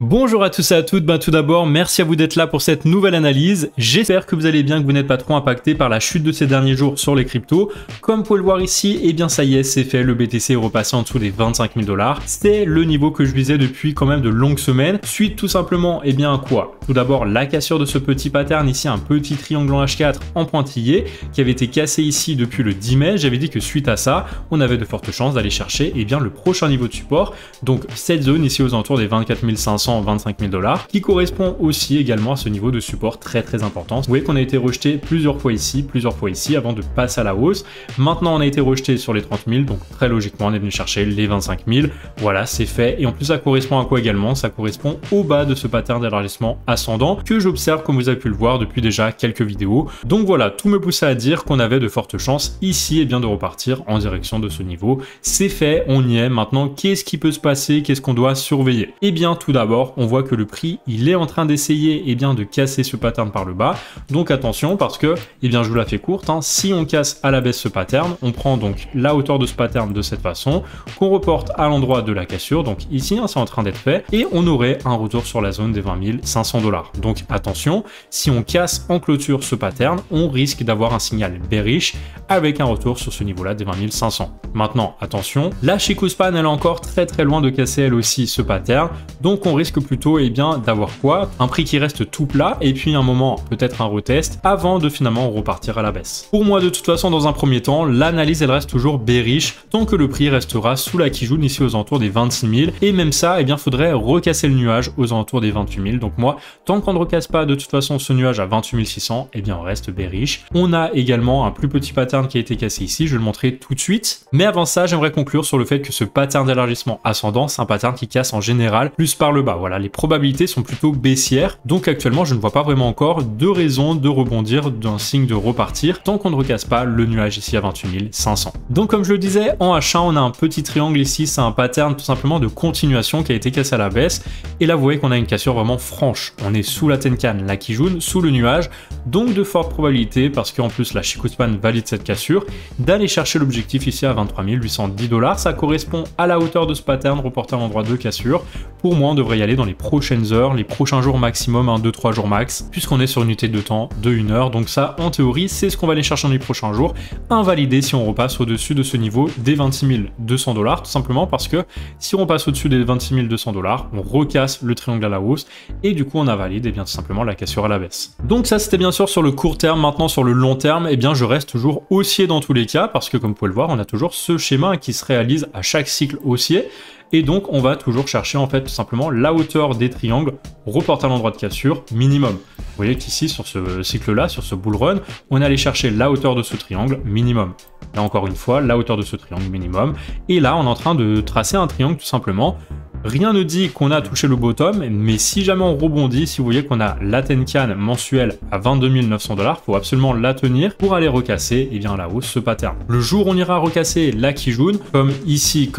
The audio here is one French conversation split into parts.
Bonjour à tous et à toutes, tout d'abord merci à vous d'être là pour cette nouvelle analyse. J'espère que vous allez bien, que vous n'êtes pas trop impacté par la chute de ces derniers jours sur les cryptos. Comme vous pouvez le voir ici, ça y est, c'est fait, le BTC est repassé en dessous des 25 000 $. C'est le niveau que je visais depuis quand même de longues semaines. Suite tout simplement, à quoi? Tout d'abord, la cassure de ce petit pattern ici, un petit triangle en H4 en pointillé qui avait été cassé ici depuis le 10 mai. J'avais dit que suite à ça, on avait de fortes chances d'aller chercher le prochain niveau de support. Donc cette zone ici aux alentours des 24 500, 25 000 $, qui correspond aussi également à ce niveau de support très important. Vous voyez qu'on a été rejeté plusieurs fois ici avant de passer à la hausse. Maintenant on a été rejeté sur les 30 000, donc très logiquement on est venu chercher les 25 000. Voilà, c'est fait. Et en plus ça correspond à quoi également? Ça correspond au bas de ce pattern d'élargissement ascendant que j'observe, comme vous avez pu le voir depuis déjà quelques vidéos. Donc voilà, tout me poussait à dire qu'on avait de fortes chances ici de repartir en direction de ce niveau. C'est fait, on y est. Maintenant, qu'est-ce qui peut se passer? Qu'est-ce qu'on doit surveiller? Tout d'abord, on voit que le prix, il est en train d'essayer de casser ce pattern par le bas. Donc attention, parce que, je vous la fais courte, si on casse à la baisse ce pattern, on prend donc la hauteur de ce pattern de cette façon, qu'on reporte à l'endroit de la cassure, donc ici, c'est en train d'être fait, et on aurait un retour sur la zone des 20 500 $. Donc attention, si on casse en clôture ce pattern, on risque d'avoir un signal bearish avec un retour sur ce niveau-là des 20 500. Maintenant, attention, la Chikou Span, elle est encore très loin de casser elle aussi ce pattern, donc on risque plutôt d'avoir quoi? Un prix qui reste tout plat et puis un moment, peut-être un retest avant de finalement repartir à la baisse. Pour moi, de toute façon, dans un premier temps, l'analyse elle reste toujours bearish tant que le prix restera sous la Kijun ici aux alentours des 26 000, et même ça, faudrait recasser le nuage aux alentours des 28 000. Donc moi, tant qu'on ne recasse pas de toute façon ce nuage à 28 600, on reste bearish. On a également un plus petit pattern qui a été cassé ici, je vais le montrer tout de suite. Mais avant ça, j'aimerais conclure sur le fait que ce pattern d'élargissement ascendant, c'est un pattern qui casse en général plus par le bas. Voilà, les probabilités sont plutôt baissières, donc actuellement je ne vois pas vraiment encore de raison de rebondir, d'un signe de repartir tant qu'on ne recasse pas le nuage ici à 28 500. Donc comme je le disais, en H1 on a un petit triangle ici, c'est un pattern tout simplement de continuation qui a été cassé à la baisse, et là vous voyez qu'on a une cassure vraiment franche, on est sous la Tenkan, la Kijun, sous le nuage, donc de fortes probabilités, parce qu'en plus la Chikou Span valide cette cassure, d'aller chercher l'objectif ici à 23 810 $, ça correspond à la hauteur de ce pattern reporté à l'endroit de cassure. Pour moi on devrait y aller dans les prochaines heures, les prochains jours maximum, 2-3 jours max, puisqu'on est sur une unité de temps de 1 heure. Donc ça, en théorie, c'est ce qu'on va aller chercher dans les prochains jours, invalider si on repasse au-dessus de ce niveau des 26 200 $, tout simplement parce que si on passe au-dessus des 26 200 $, on recasse le triangle à la hausse, et du coup on invalide tout simplement la cassure à la baisse. Donc ça, c'était bien sûr sur le court terme. Maintenant, sur le long terme, je reste toujours haussier dans tous les cas, parce que comme vous pouvez le voir, on a toujours ce schéma qui se réalise à chaque cycle haussier. Et donc, on va toujours chercher en fait tout simplement la hauteur des triangles reportée à l'endroit de cassure minimum. Vous voyez qu'ici, sur ce cycle-là, sur ce bull run, on est allé chercher la hauteur de ce triangle minimum. Là encore une fois, la hauteur de ce triangle minimum. Et là, on est en train de tracer un triangle tout simplement. Rien ne dit qu'on a touché le bottom, mais si jamais on rebondit, si vous voyez qu'on a la Tenkan mensuelle à 22 900 $, il faut absolument la tenir pour aller recasser à la hausse ce pattern. Le jour où on ira recasser la Kijun, comme ici,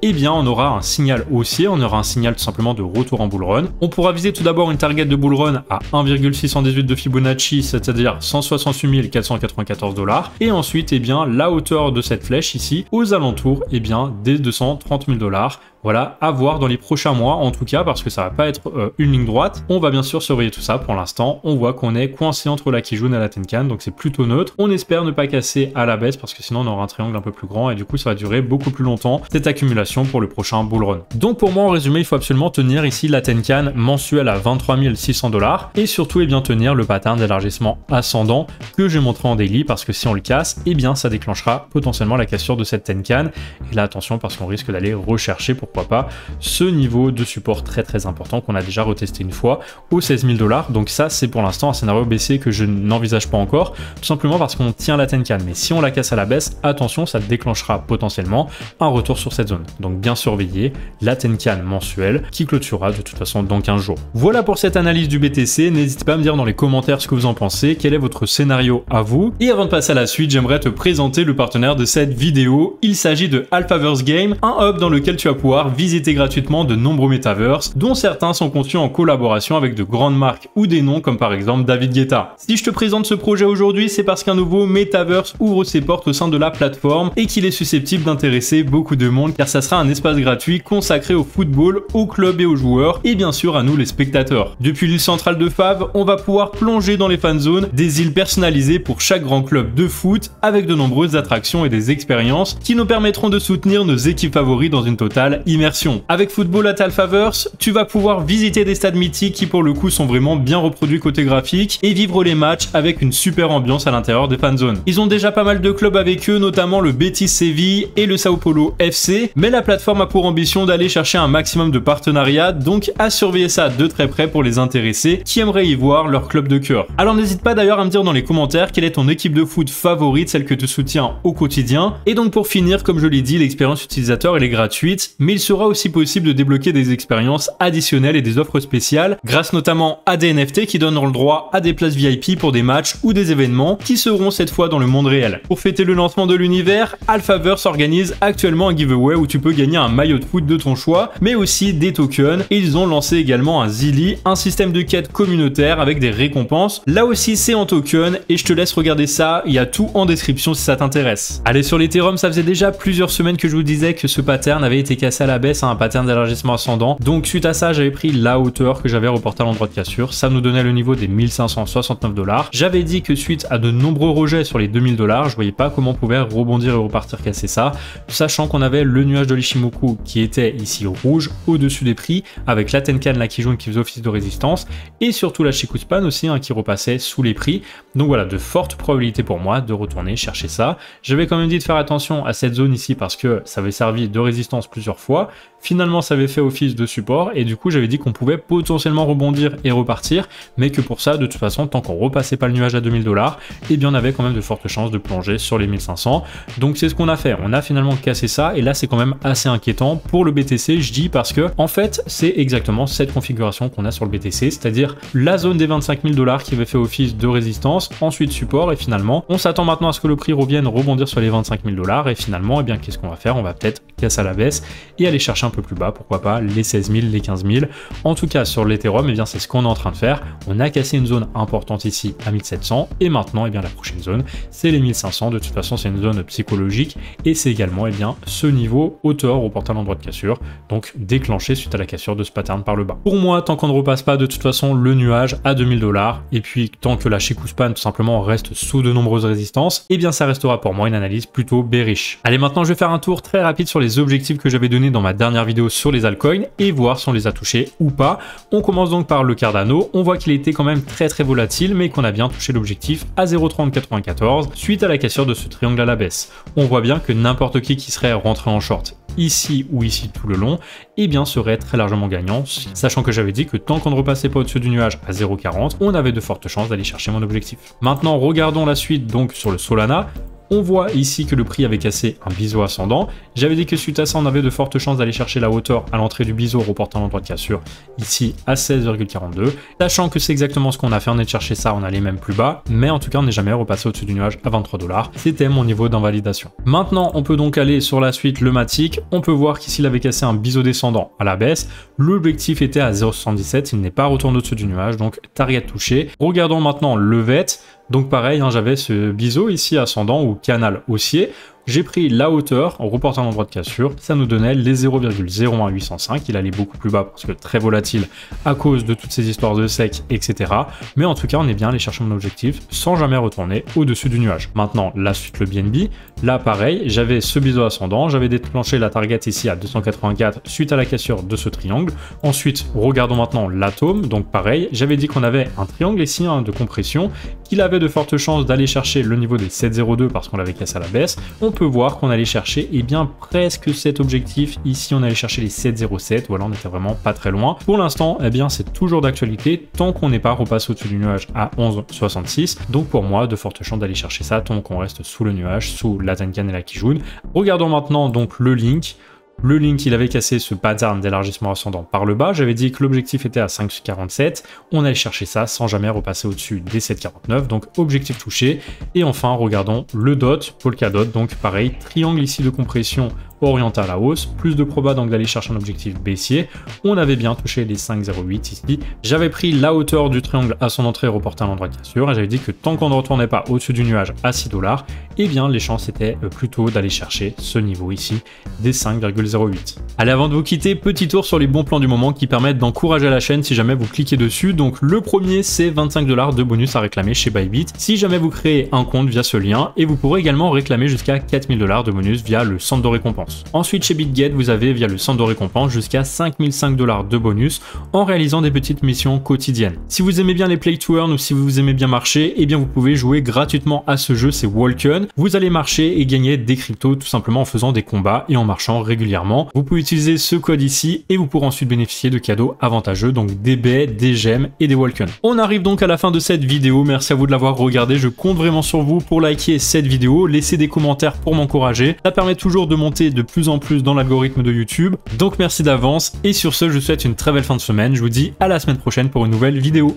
on aura un signal haussier, on aura un signal tout simplement de retour en bull run. On pourra viser tout d'abord une target de bull run à 1,618 de Fibonacci, c'est-à-dire 168 494 $, et ensuite la hauteur de cette flèche ici aux alentours des 230 000 $. Voilà, à voir dans les prochains mois en tout cas, parce que ça va pas être une ligne droite. On va bien sûr surveiller tout ça. Pour l'instant, on voit qu'on est coincé entre la Kijun et la Tenkan, donc c'est plutôt neutre. On espère ne pas casser à la baisse, parce que sinon on aura un triangle un peu plus grand, et du coup ça va durer beaucoup plus longtemps, cette accumulation pour le prochain bull run. Donc pour moi, en résumé, il faut absolument tenir ici la Tenkan mensuelle à 23 600 $, et surtout tenir le pattern d'élargissement ascendant que j'ai montré en daily, parce que si on le casse, ça déclenchera potentiellement la cassure de cette Tenkan. Et là attention, parce qu'on risque d'aller rechercher, pourquoi pas, ce niveau de support très important qu'on a déjà retesté une fois aux 16 000 $. Donc ça, c'est pour l'instant un scénario baissier que je n'envisage pas encore, tout simplement parce qu'on tient la Tenkan. Mais si on la casse à la baisse, attention, ça déclenchera potentiellement un retour sur cette zone. Donc bien surveiller la Tenkan mensuelle qui clôturera de toute façon dans 15 jours. Voilà pour cette analyse du BTC. N'hésitez pas à me dire dans les commentaires ce que vous en pensez, quel est votre scénario à vous. Et avant de passer à la suite, j'aimerais te présenter le partenaire de cette vidéo. Il s'agit de Alphaverse Game, un hub dans lequel tu vas pouvoir pouvoir visiter gratuitement de nombreux metaverses, dont certains sont conçus en collaboration avec de grandes marques ou des noms comme par exemple David Guetta. Si je te présente ce projet aujourd'hui, c'est parce qu'un nouveau metaverse ouvre ses portes au sein de la plateforme et qu'il est susceptible d'intéresser beaucoup de monde car ça sera un espace gratuit consacré au football, aux clubs et aux joueurs et bien sûr à nous les spectateurs. Depuis l'île centrale de Fave, on va pouvoir plonger dans les fan zones, des îles personnalisées pour chaque grand club de foot avec de nombreuses attractions et des expériences qui nous permettront de soutenir nos équipes favoris dans une totale immersion. Avec Football at Alphaverse, tu vas pouvoir visiter des stades mythiques qui pour le coup sont vraiment bien reproduits côté graphique et vivre les matchs avec une super ambiance à l'intérieur des fan zones. Ils ont déjà pas mal de clubs avec eux, notamment le Betis Séville et le Sao Paulo FC, mais la plateforme a pour ambition d'aller chercher un maximum de partenariats, donc à surveiller ça de très près pour les intéressés qui aimeraient y voir leur club de cœur. Alors n'hésite pas d'ailleurs à me dire dans les commentaires quelle est ton équipe de foot favorite, celle que tu soutiens au quotidien. Et donc pour finir, comme je l'ai dit, l'expérience utilisateur elle est gratuite, mais il sera aussi possible de débloquer des expériences additionnelles et des offres spéciales, grâce notamment à des NFT qui donneront le droit à des places VIP pour des matchs ou des événements qui seront cette fois dans le monde réel. Pour fêter le lancement de l'univers, Alphaverse organise actuellement un giveaway où tu peux gagner un maillot de foot de ton choix, mais aussi des tokens, et ils ont lancé également un Zilli, un système de quête communautaire avec des récompenses. Là aussi c'est en token et je te laisse regarder ça, il y a tout en description si ça t'intéresse. Allez, sur l'Ethereum, ça faisait déjà plusieurs semaines que je vous disais que ce pattern avait été cassé à la baisse, un pattern d'élargissement ascendant. Donc suite à ça, j'avais pris la hauteur que j'avais reportée à l'endroit de cassure, ça nous donnait le niveau des 1569 $. J'avais dit que suite à de nombreux rejets sur les 2000 $, je voyais pas comment on pouvait rebondir et repartir casser ça, sachant qu'on avait le nuage de l'Ishimoku qui était ici rouge au-dessus des prix, avec la Tenkan, la Kijun qui faisait office de résistance, et surtout la Shikuspan aussi qui repassait sous les prix. Donc voilà, de fortes probabilités pour moi de retourner chercher ça. J'avais quand même dit de faire attention à cette zone ici parce que ça avait servi de résistance plusieurs fois. Finalement, ça avait fait office de support et du coup, j'avais dit qu'on pouvait potentiellement rebondir et repartir, mais que pour ça, de toute façon, tant qu'on repassait pas le nuage à 2000 $, eh bien, on avait quand même de fortes chances de plonger sur les 1500. Donc, c'est ce qu'on a fait. On a finalement cassé ça et là, c'est quand même assez inquiétant pour le BTC, je dis, parce que en fait, c'est exactement cette configuration qu'on a sur le BTC, c'est-à-dire la zone des 25 000 $ qui avait fait office de résistance, ensuite support et finalement, on s'attend maintenant à ce que le prix revienne rebondir sur les 25 000 $ et finalement, eh bien, qu'est-ce qu'on va faire? On va peut-être casser à la baisse et aller chercher un peu plus bas, pourquoi pas les 16 000, les 15 000. En tout cas, sur l'Ethereum, eh bien, c'est ce qu'on est en train de faire. On a cassé une zone importante ici à 1700 et maintenant, eh bien, la prochaine zone, c'est les 1500. De toute façon, c'est une zone psychologique et c'est également, eh bien, ce niveau hauteur au portail endroit de cassure, donc déclenché suite à la cassure de ce pattern par le bas. Pour moi, tant qu'on ne repasse pas de toute façon le nuage à 2000 $ et puis tant que la Shikuspan tout simplement reste sous de nombreuses résistances, eh bien, ça restera pour moi une analyse plutôt bearish. Allez, maintenant, je vais faire un tour très rapide sur les objectifs que j'avais donnés dans ma dernière vidéo sur les altcoins et voir si on les a touchés ou pas. On commence donc par le Cardano. On voit qu'il était quand même très volatile, mais qu'on a bien touché l'objectif à 0,3094 suite à la cassure de ce triangle à la baisse. On voit bien que n'importe qui serait rentré en short ici ou ici tout le long, eh bien serait très largement gagnant, sachant que j'avais dit que tant qu'on ne repassait pas au-dessus du nuage à 0,40, on avait de fortes chances d'aller chercher mon objectif. Maintenant, regardons la suite donc sur le Solana. On voit ici que le prix avait cassé un biseau ascendant. J'avais dit que suite à ça, on avait de fortes chances d'aller chercher la hauteur à l'entrée du biseau reportant l'endroit de cassure ici à 16,42. Sachant que c'est exactement ce qu'on a fait, on est de chercher ça, on allait même plus bas. Mais en tout cas, on n'est jamais repassé au-dessus du nuage à 23 $. C'était mon niveau d'invalidation. Maintenant, on peut donc aller sur la suite, le Matic. On peut voir qu'ici, il avait cassé un biseau descendant à la baisse. L'objectif était à 0,77. Il n'est pas retourné au-dessus du nuage, donc target touché. Regardons maintenant le VET. Donc pareil, j'avais ce biseau ici ascendant ou canal haussier. J'ai pris la hauteur en reportant l'endroit de cassure, ça nous donnait les 0,01805, il allait beaucoup plus bas parce que très volatile à cause de toutes ces histoires de sec, etc. Mais en tout cas, on est bien allé chercher mon objectif sans jamais retourner au-dessus du nuage. Maintenant, la suite, le BNB, là pareil, j'avais ce biseau ascendant, j'avais déclenché la target ici à 284 suite à la cassure de ce triangle. Ensuite, regardons maintenant l'atome, donc pareil, j'avais dit qu'on avait un triangle ici de compression, qu'il avait de fortes chances d'aller chercher le niveau des 7,02 parce qu'on l'avait cassé à la baisse. On peut voir qu'on allait chercher bien presque cet objectif. Ici, on allait chercher les 7,07. Voilà, on était vraiment pas très loin. Pour l'instant, bien, c'est toujours d'actualité tant qu'on n'est pas repassé au-dessus du nuage à 11,66. Donc pour moi, de fortes chances d'aller chercher ça tant qu'on reste sous le nuage, sous la Tenkan et la Kijun. Regardons maintenant donc le link. Le link, il avait cassé ce pattern d'élargissement ascendant par le bas. J'avais dit que l'objectif était à 5,47. On allait chercher ça sans jamais repasser au-dessus des 7,49. Donc objectif touché. Et enfin, regardons le dot, Polkadot. Donc pareil, triangle ici de compression orienté à la hausse, plus de proba donc d'aller chercher un objectif baissier. On avait bien touché les 5,08 ici. J'avais pris la hauteur du triangle à son entrée reportée à l'endroit de cassure et j'avais dit que tant qu'on ne retournait pas au-dessus du nuage à 6 $, eh bien les chances étaient plutôt d'aller chercher ce niveau ici des 5,08. Allez, avant de vous quitter, petit tour sur les bons plans du moment qui permettent d'encourager la chaîne si jamais vous cliquez dessus. Donc le premier, c'est 25 $ de bonus à réclamer chez Bybit si jamais vous créez un compte via ce lien, et vous pourrez également réclamer jusqu'à 4000 $ de bonus via le centre de récompense. Ensuite, chez BitGet, vous avez via le centre de récompense jusqu'à 5005 $ de bonus en réalisant des petites missions quotidiennes. Si vous aimez bien les play to earn ou si vous aimez bien marcher, eh bien vous pouvez jouer gratuitement à ce jeu, c'est Walken. Vous allez marcher et gagner des cryptos tout simplement en faisant des combats et en marchant régulièrement. Vous pouvez utiliser ce code ici et vous pourrez ensuite bénéficier de cadeaux avantageux, donc des baies, des gemmes et des Walken. On arrive donc à la fin de cette vidéo. Merci à vous de l'avoir regardé. Je compte vraiment sur vous pour liker cette vidéo, laisser des commentaires pour m'encourager. Ça permet toujours de monter de plus en plus dans l'algorithme de YouTube. Donc merci d'avance et sur ce, je vous souhaite une très belle fin de semaine. Je vous dis à la semaine prochaine pour une nouvelle vidéo.